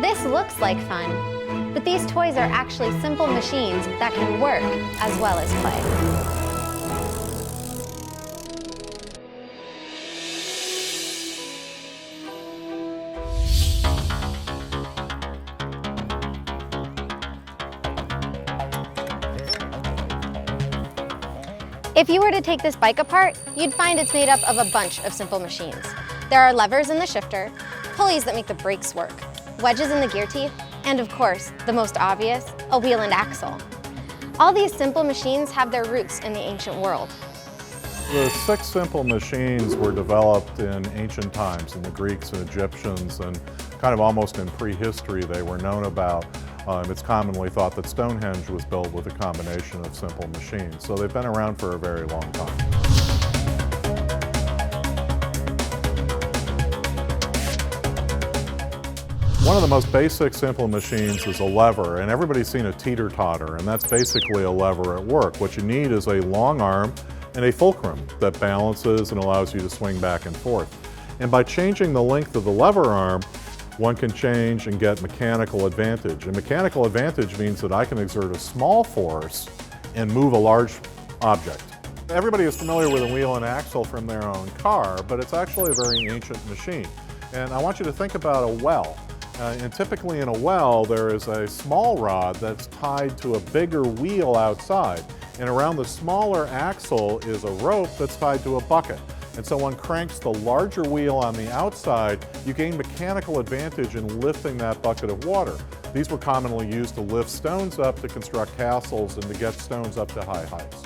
This looks like fun, but these toys are actually simple machines that can work as well as play. If you were to take this bike apart, you'd find it's made up of a bunch of simple machines. There are levers in the shifter, pulleys that make the brakes work, wedges in the gear teeth, and of course, the most obvious, a wheel and axle. All these simple machines have their roots in the ancient world. The 6 simple machines were developed in ancient times, in the Greeks and Egyptians, and kind of almost in prehistory they were known about. It's commonly thought that Stonehenge was built with a combination of simple machines, so they've been around for a very long time. One of the most basic simple machines is a lever, and everybody's seen a teeter-totter, and that's basically a lever at work. What you need is a long arm and a fulcrum that balances and allows you to swing back and forth. And by changing the length of the lever arm, one can change and get mechanical advantage. And mechanical advantage means that I can exert a small force and move a large object. Everybody is familiar with a wheel and axle from their own car, but it's actually a very ancient machine. And I want you to think about a well. And typically in a well, there is a small rod that's tied to a bigger wheel outside. And around the smaller axle is a rope that's tied to a bucket. And so one cranks the larger wheel on the outside, you gain mechanical advantage in lifting that bucket of water. These were commonly used to lift stones up to construct castles and to get stones up to high heights.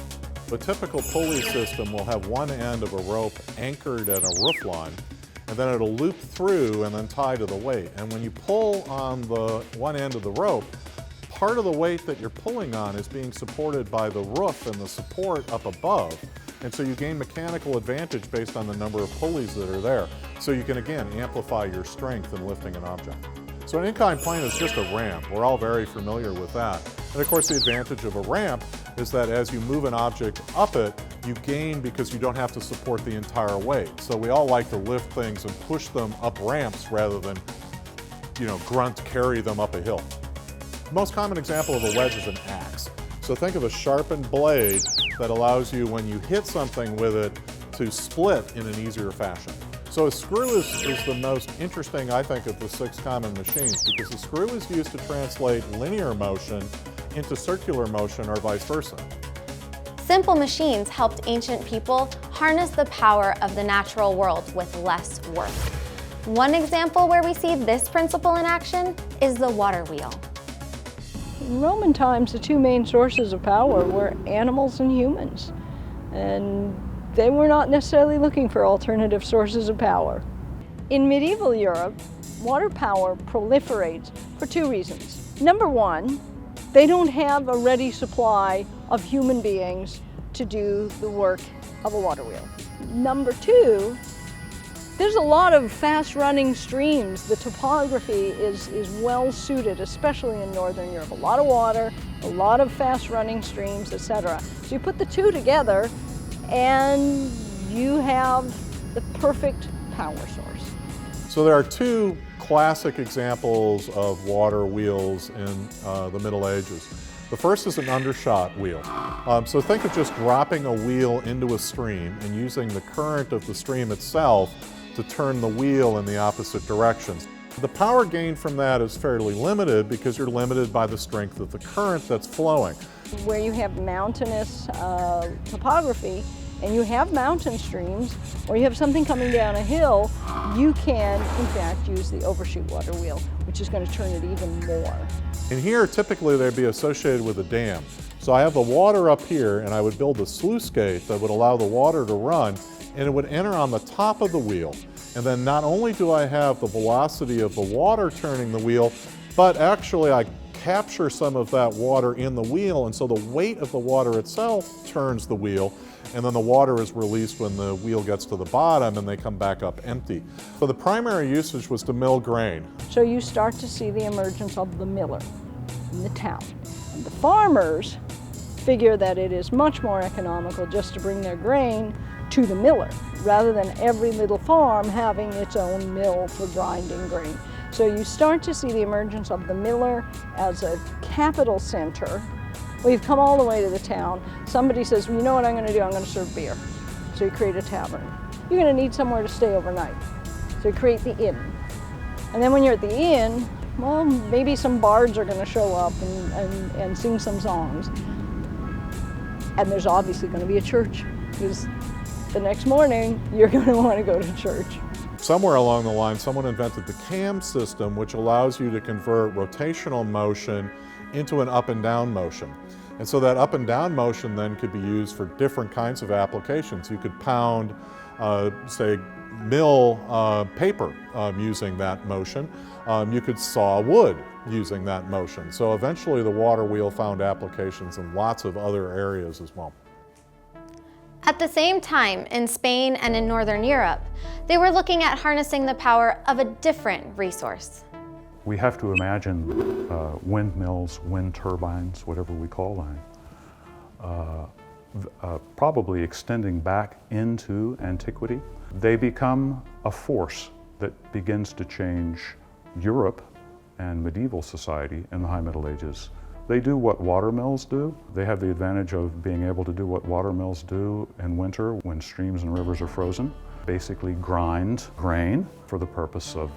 The typical pulley system will have one end of a rope anchored at a roofline, and then it'll loop through and then tie to the weight. And when you pull on the one end of the rope, part of the weight that you're pulling on is being supported by the roof and the support up above. And so you gain mechanical advantage based on the number of pulleys that are there. So you can, again, amplify your strength in lifting an object. So an inclined plane is just a ramp. We're all very familiar with that. And of course, the advantage of a ramp is that as you move an object up it, you gain because you don't have to support the entire weight. So we all like to lift things and push them up ramps rather than, grunt carry them up a hill. The most common example of a wedge is an axe. So think of a sharpened blade that allows you, when you hit something with it, to split in an easier fashion. So a screw is the most interesting, I think, of the 6 common machines, because the screw is used to translate linear motion into circular motion or vice versa. Simple machines helped ancient people harness the power of the natural world with less work. One example where we see this principle in action is the water wheel. In Roman times, the 2 main sources of power were animals and humans, and they were not necessarily looking for alternative sources of power. In medieval Europe, water power proliferates for 2 reasons. Number 1, they don't have a ready supply of human beings to do the work of a water wheel. Number 2, there's a lot of fast-running streams. The topography is well suited, especially in Northern Europe. A lot of water, a lot of fast-running streams, etc. So you put the 2 together and you have the perfect power source. So there are 2 classic examples of water wheels in the Middle Ages. The first is an undershot wheel. So think of just dropping a wheel into a stream and using the current of the stream itself to turn the wheel in the opposite directions. The power gain from that is fairly limited because you're limited by the strength of the current that's flowing. Where you have mountainous topography and you have mountain streams, or you have something coming down a hill, you can, in fact, use the overshoot water wheel, which is going to turn it even more. And here, typically, they'd be associated with a dam. So I have the water up here, and I would build a sluice gate that would allow the water to run, and it would enter on the top of the wheel. And then not only do I have the velocity of the water turning the wheel, but actually I capture some of that water in the wheel, and so the weight of the water itself turns the wheel, and then the water is released when the wheel gets to the bottom and they come back up empty. So the primary usage was to mill grain. So you start to see the emergence of the miller in the town. And the farmers figure that it is much more economical just to bring their grain to the miller, rather than every little farm having its own mill for grinding grain. So you start to see the emergence of the miller as a capital center. We've come all the way to the town. Somebody says, well, you know what I'm going to do? I'm going to serve beer. So you create a tavern. You're going to need somewhere to stay overnight. So you create the inn. And then when you're at the inn, well, maybe some bards are going to show up and sing some songs. And there's obviously going to be a church, because the next morning you're going to want to go to church. Somewhere along the line, someone invented the cam system, which allows you to convert rotational motion into an up and down motion. And so that up and down motion then could be used for different kinds of applications. You could pound, say, mill paper using that motion. You could saw wood using that motion. So eventually the water wheel found applications in lots of other areas as well. At the same time, in Spain and in Northern Europe, they were looking at harnessing the power of a different resource. We have to imagine windmills, wind turbines, whatever we call them, probably extending back into antiquity. They become a force that begins to change Europe and medieval society in the High Middle Ages. They do what water mills do. They have the advantage of being able to do what water mills do in winter when streams and rivers are frozen. Basically grind grain for the purpose of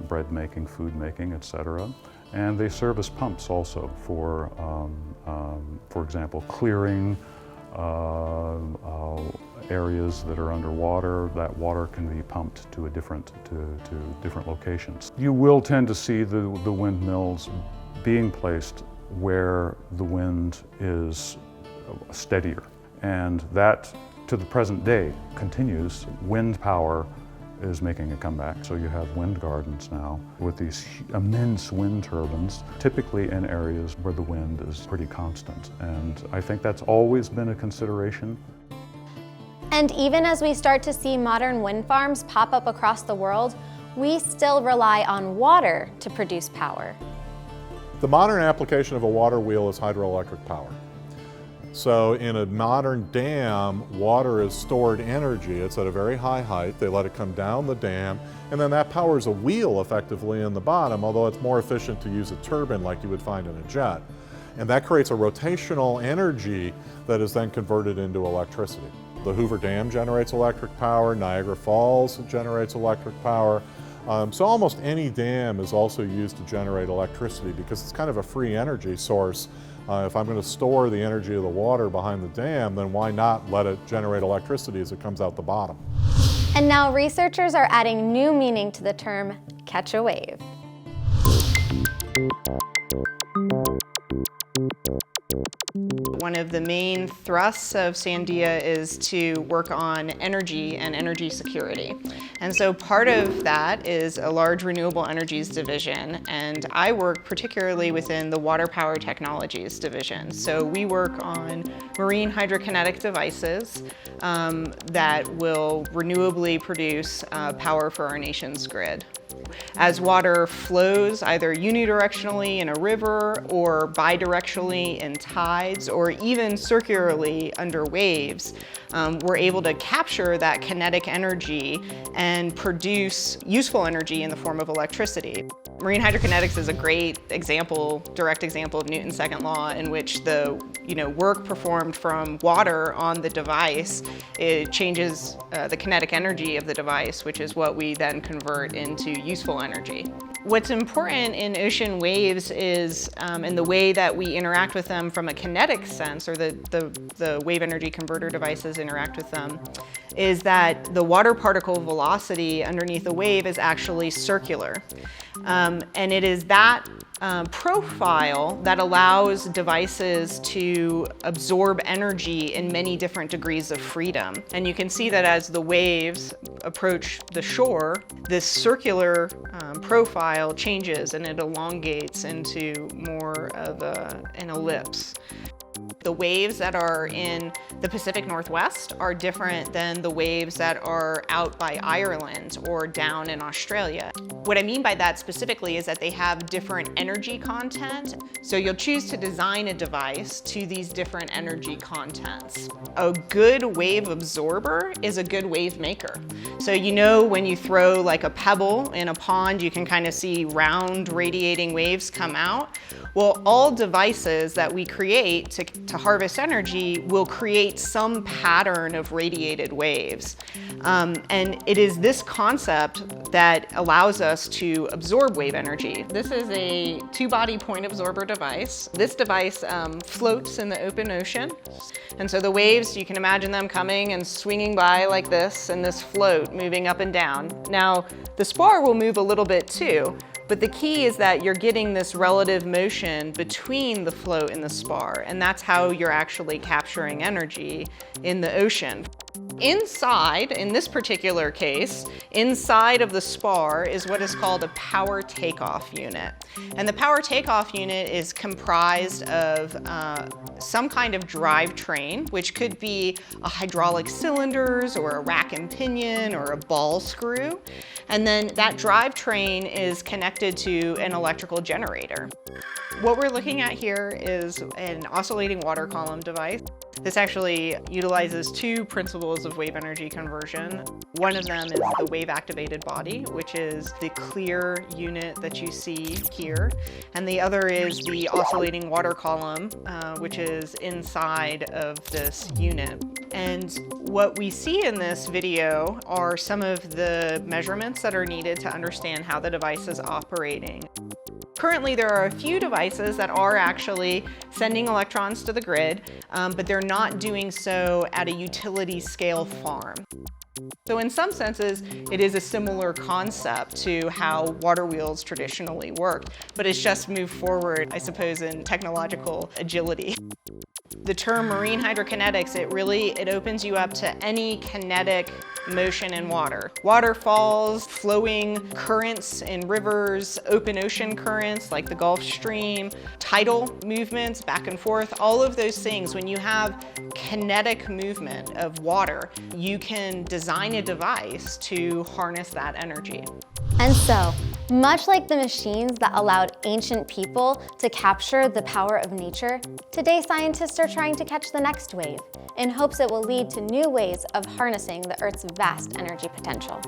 bread making, food making, etc. And they serve as pumps also for example, clearing areas that are underwater. That water can be pumped to different locations. You will tend to see the windmills being placed where the wind is steadier, and that to the present day continues. Wind power is making a comeback, so you have wind gardens now with these immense wind turbines, typically in areas where the wind is pretty constant, and I think that's always been a consideration. And even as we start to see modern wind farms pop up across the world, we still rely on water to produce power. The modern application of a water wheel is hydroelectric power. So in a modern dam, water is stored energy. It's at a very high height. They let it come down the dam, and then that powers a wheel effectively in the bottom, although it's more efficient to use a turbine like you would find in a jet. And that creates a rotational energy that is then converted into electricity. The Hoover Dam generates electric power, Niagara Falls generates electric power. So almost any dam is also used to generate electricity because it's kind of a free energy source. If I'm going to store the energy of the water behind the dam, then why not let it generate electricity as it comes out the bottom? And now researchers are adding new meaning to the term catch a wave. One of the main thrusts of Sandia is to work on energy and energy security. And so part of that is a large renewable energies division, and I work particularly within the water power technologies division. So we work on marine hydrokinetic devices that will renewably produce power for our nation's grid. As water flows either unidirectionally in a river or bidirectionally in tides or even circularly under waves, we're able to capture that kinetic energy and produce useful energy in the form of electricity. Marine hydrokinetics is a great example, direct example of Newton's second law, in which the work performed from water on the device, it changes the kinetic energy of the device, which is what we then convert into useful energy. What's important in ocean waves is in the way that we interact with them from a kinetic sense, or the wave energy converter devices interact with them, is that the water particle velocity underneath the wave is actually circular. And it is that profile that allows devices to absorb energy in many different degrees of freedom. And you can see that as the waves approach the shore, this circular profile changes and it elongates into more of an ellipse. The waves that are in the Pacific Northwest are different than the waves that are out by Ireland or down in Australia. What I mean by that specifically is that they have different energy content. So you'll choose to design a device to these different energy contents. A good wave absorber is a good wave maker. So you know when you throw like a pebble in a pond, you can kind of see round radiating waves come out. Well, all devices that we create to harvest energy will create some pattern of radiated waves. And it is this concept that allows us to absorb wave energy. This is a two-body point absorber device. This device floats in the open ocean. And so the waves, you can imagine them coming and swinging by like this, and this float moving up and down. Now, the spar will move a little bit too, but the key is that you're getting this relative motion between the float and the spar, and that's how you're actually capturing energy in the ocean. Inside, in this particular case, inside of the spar is what is called a power takeoff unit. And the power takeoff unit is comprised of some kind of drivetrain, which could be a hydraulic cylinders or a rack and pinion or a ball screw. And then that drivetrain is connected to an electrical generator. What we're looking at here is an oscillating water column device. This actually utilizes two principles of wave energy conversion. One of them is the wave activated body, which is the clear unit that you see here. And the other is the oscillating water column, which is inside of this unit. And what we see in this video are some of the measurements that are needed to understand how the device is operating. Currently, there are a few devices that are actually sending electrons to the grid, but they're not doing so at a utility scale farm. So in some senses, it is a similar concept to how water wheels traditionally worked, but it's just moved forward, I suppose, in technological agility. The term marine hydrokinetics, it opens you up to any kinetic motion in water. Waterfalls, flowing currents in rivers, open ocean currents like the Gulf Stream, tidal movements back and forth, all of those things. When you have kinetic movement of water, you can design a device to harness that energy. And so, much like the machines that allowed ancient people to capture the power of nature, today scientists are trying to catch the next wave in hopes it will lead to new ways of harnessing the Earth's vast energy potential.